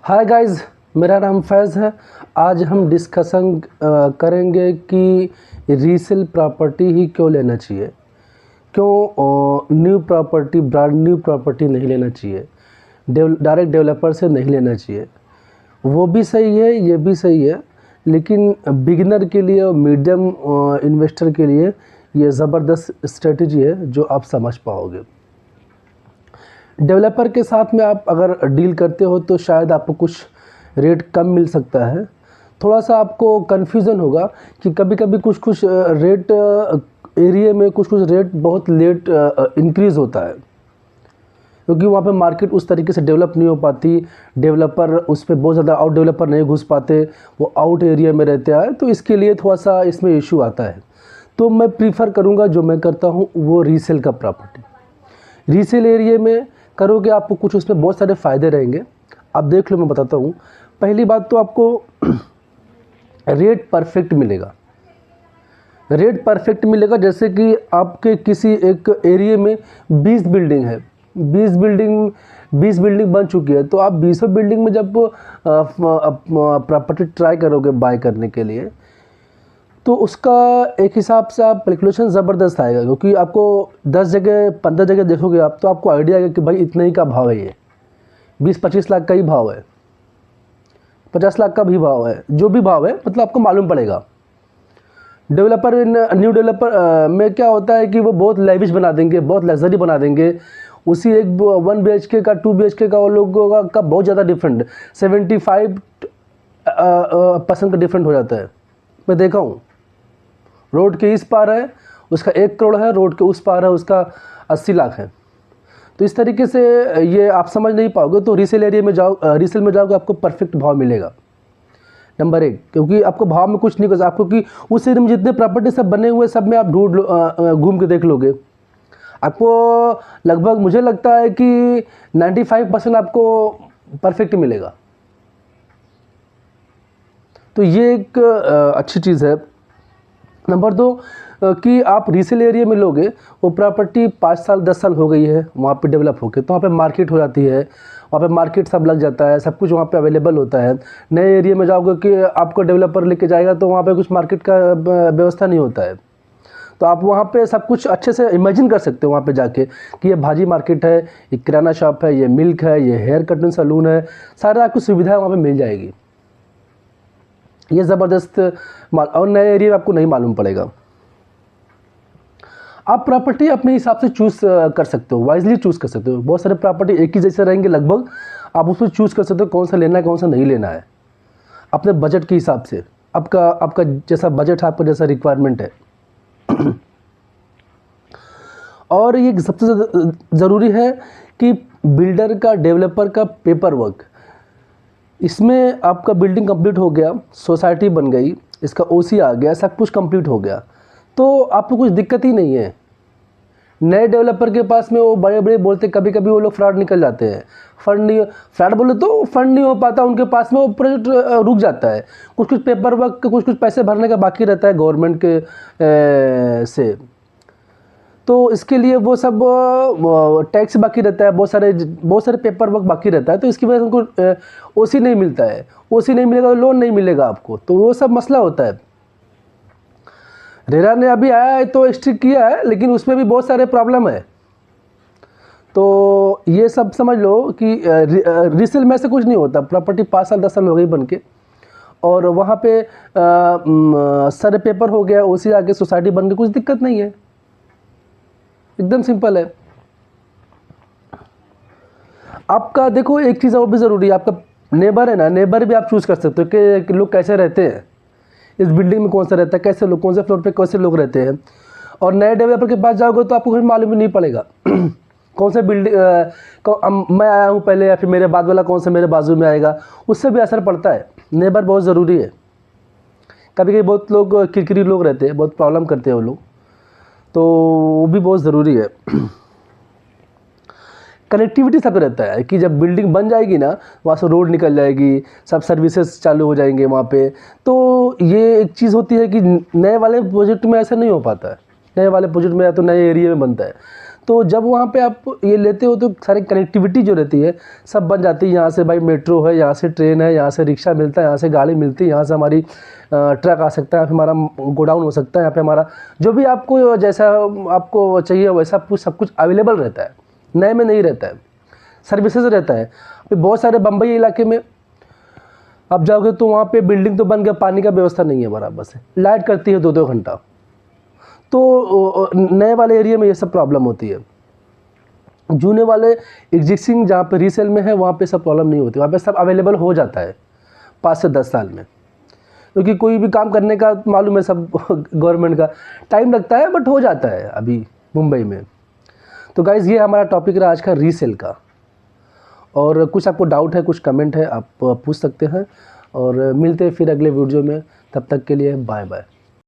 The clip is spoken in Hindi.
हाय गाइस, मेरा नाम फैज़ है। आज हम डिस्कशन करेंगे कि रीसेल प्रॉपर्टी ही क्यों लेना चाहिए, क्यों new property, brand new property नहीं लेना चाहिए, डायरेक्ट डेवलपर से नहीं लेना चाहिए। वो भी सही है, ये भी सही है, लेकिन बिगिनर के लिए और मीडियम इन्वेस्टर के लिए ये ज़बरदस्त स्ट्रेटजी है जो आप समझ पाओगे। डेवलपर के साथ में आप अगर डील करते हो तो शायद आपको कुछ रेट कम मिल सकता है। थोड़ा सा आपको कन्फ्यूज़न होगा कि कभी कभी कुछ रेट एरिया में कुछ रेट बहुत लेट इंक्रीज़ होता है, क्योंकि वहाँ पे मार्केट उस तरीके से डेवलप नहीं हो पाती। डेवलपर उस पर बहुत ज़्यादा आउट डेवलपर नहीं घुस पाते, वो आउट एरिया में रहते हैं, तो इसके लिए थोड़ा सा इसमें इशू आता है। तो मैं प्रीफर करूँगा, जो मैं करता हूँ वो रीसेल का प्रॉपर्टी। रीसेल एरिया में करोगे आपको कुछ उसमें बहुत सारे फ़ायदे रहेंगे। आप देख लो, मैं बताता हूँ। पहली बात तो आपको रेट परफेक्ट मिलेगा। रेट परफेक्ट मिलेगा, जैसे कि आपके किसी एक एरिया में 20 बिल्डिंग है, 20 बिल्डिंग बन चुकी है, तो आप 20 बिल्डिंग में जब प्रॉपर्टी ट्राई करोगे बाय करने के लिए, तो उसका एक हिसाब से आप कैलकुलेशन ज़बरदस्त आएगा, क्योंकि आपको 10 जगह 15 जगह देखोगे आप, तो आपको आइडिया आएगा कि भाई इतने ही का भाव है, ये 20-25 लाख का ही भाव है, 50 लाख का भी भाव है, जो भी भाव है मतलब आपको मालूम पड़ेगा। डेवलपर न्यू डेवलपर में क्या होता है कि वो बहुत लेविश बना देंगे, बहुत लग्जरी बना देंगे। उसी एक 1 BHK का 2 BHK का वो लोगों का बहुत ज़्यादा डिफरेंट 75% का डिफरेंट हो जाता है। मैं देखा हूँ, रोड के इस पार है उसका 1 करोड़ है, रोड के उस पार है उसका 80 लाख है। तो इस तरीके से ये आप समझ नहीं पाओगे। तो रीसेल एरिया में रीसेल में जाओगे, आपको परफेक्ट भाव मिलेगा, नंबर 1, क्योंकि आपको भाव में कुछ नहीं कर आपको, कि उस एरिया में जितने प्रॉपर्टी सब बने हुए सब में आप ढूंढ घूम के देख लोगे, आपको लगभग मुझे लगता है कि 95% आपको परफेक्ट मिलेगा। तो ये एक अच्छी चीज़ है। नंबर 2 कि आप रीसेल एरिया में लोगे, वो प्रॉपर्टी 5 साल 10 साल हो गई है वहाँ पे डेवलप होके, तो वहाँ पे मार्केट हो जाती है, वहाँ पे मार्केट सब लग जाता है, सब कुछ वहाँ पे अवेलेबल होता है। नए एरिया में जाओगे कि आपको डेवलपर लेके जाएगा, तो वहाँ पे कुछ मार्केट का व्यवस्था नहीं होता है। तो आप वहाँ पे सब कुछ अच्छे से इमेजिन कर सकते हो वहाँ पे जाके, कि ये भाजी मार्केट है, ये किराना शॉप है, ये मिल्क है, ये हेयर कटिंग सैलून है, सारा आपको सुविधाएँ वहाँ पर मिल जाएगी। ये ज़बरदस्त और नए एरिया में आपको नहीं मालूम पड़ेगा। आप प्रॉपर्टी अपने हिसाब से चूज़ कर सकते हो, वाइजली चूज़ कर सकते हो। बहुत सारे प्रॉपर्टी एक ही जैसे रहेंगे लगभग, आप उसको चूज़ कर सकते हो कौन सा लेना है कौन सा नहीं लेना है, अपने बजट के हिसाब से। आपका जैसा बजट है, आपका जैसा रिक्वायरमेंट है। और ये सबसे ज़रूरी है कि बिल्डर का, डेवलपर का पेपर वर्क। इसमें आपका बिल्डिंग कंप्लीट हो गया, सोसाइटी बन गई, इसका OC आ गया, सब कुछ कंप्लीट हो गया, तो आपको कुछ दिक्कत ही नहीं है। नए डेवलपर के पास में वो बड़े बड़े बोलते, कभी कभी वो लोग फ्रॉड निकल जाते हैं। फ्रॉड बोले तो फंड नहीं हो पाता उनके पास में, वो प्रोजेक्ट रुक जाता है। कुछ पेपर वर्क, कुछ पैसे भरने का बाकी रहता है गवर्नमेंट के से, तो इसके लिए वो सब टैक्स बाकी रहता है, बहुत सारे पेपर वर्क बाकी रहता है, तो इसकी वजह से उनको OC नहीं मिलता है। OC नहीं मिलेगा तो लोन नहीं मिलेगा आपको, तो वो सब मसला होता है। रेरा ने अभी आया है तो स्ट्रिक्ट किया है, लेकिन उसमें भी बहुत सारे प्रॉब्लम है। तो ये सब समझ लो कि रीसेल में से कुछ नहीं होता। प्रॉपर्टी 5 साल 10 साल हो गई बन के, और वहाँ पे सारे पेपर हो गया, OC आके सोसाइटी बन गई, कुछ दिक्कत नहीं है, एकदम सिंपल है। आपका देखो एक चीज़ और भी ज़रूरी है, आपका नेबर है ना, नेबर भी आप चूज़ कर सकते हो कि लोग कैसे रहते हैं, इस बिल्डिंग में कौन सा रहता है, कैसे लोग, कौन से फ्लोर पे कैसे लोग रहते हैं। और नए डेवलपर के पास जाओगे तो आपको कुछ मालूम ही नहीं पड़ेगा कौन सा बिल्डिंग मैं आया हूँ पहले, या फिर मेरे बाद वाला कौन सा मेरे बाजू में आएगा, उससे भी असर पड़ता है। नेबर बहुत ज़रूरी है। कभी कभी बहुत लोग किरकिरी लोग रहते हैं, बहुत प्रॉब्लम करते हैं वो लोग, तो वो भी बहुत ज़रूरी है। कनेक्टिविटी सब रहता है कि जब बिल्डिंग बन जाएगी ना, वहाँ से रोड निकल जाएगी, सब सर्विसेज चालू हो जाएंगे वहाँ पे। तो ये एक चीज़ होती है कि नए वाले प्रोजेक्ट में ऐसा नहीं हो पाता है। नए वाले प्रोजेक्ट में या तो नए एरिया में बनता है, तो जब वहाँ पे आप ये लेते हो तो सारी कनेक्टिविटी जो रहती है सब बन जाती है। यहाँ से भाई मेट्रो है, यहाँ से ट्रेन है, यहाँ से रिक्शा मिलता है, यहाँ से गाड़ी मिलती है, यहाँ से हमारी ट्रक आ सकता है, यहाँ पे हमारा गोडाउन हो सकता है, यहाँ पे हमारा जो भी आपको जैसा आपको चाहिए वैसा सब कुछ अवेलेबल रहता है, नए में नहीं रहता है, सर्विसेज रहता है। अभी बहुत सारे बम्बई इलाके में आप जाओगे तो वहाँ पे बिल्डिंग तो बन गया, पानी का व्यवस्था नहीं है बराबर से, लाइट करती है 2-2 घंटा। तो नए वाले एरिया में ये सब प्रॉब्लम होती है। जूने वाले एग्जिस्टिंग जहाँ पे रीसेल में है वहाँ पे सब प्रॉब्लम नहीं होती, वहाँ पे सब अवेलेबल हो जाता है 5 से 10 साल में, क्योंकि कोई भी काम करने का मालूम है सब गवर्नमेंट का टाइम लगता है, बट हो जाता है अभी मुंबई में। तो गाइज़ ये हमारा टॉपिक रहा आज का रीसेल का। और कुछ आपको डाउट है, कुछ कमेंट है, आप पूछ सकते हैं। और मिलते हैं फिर अगले वीडियो में, तब तक के लिए बाय बाय।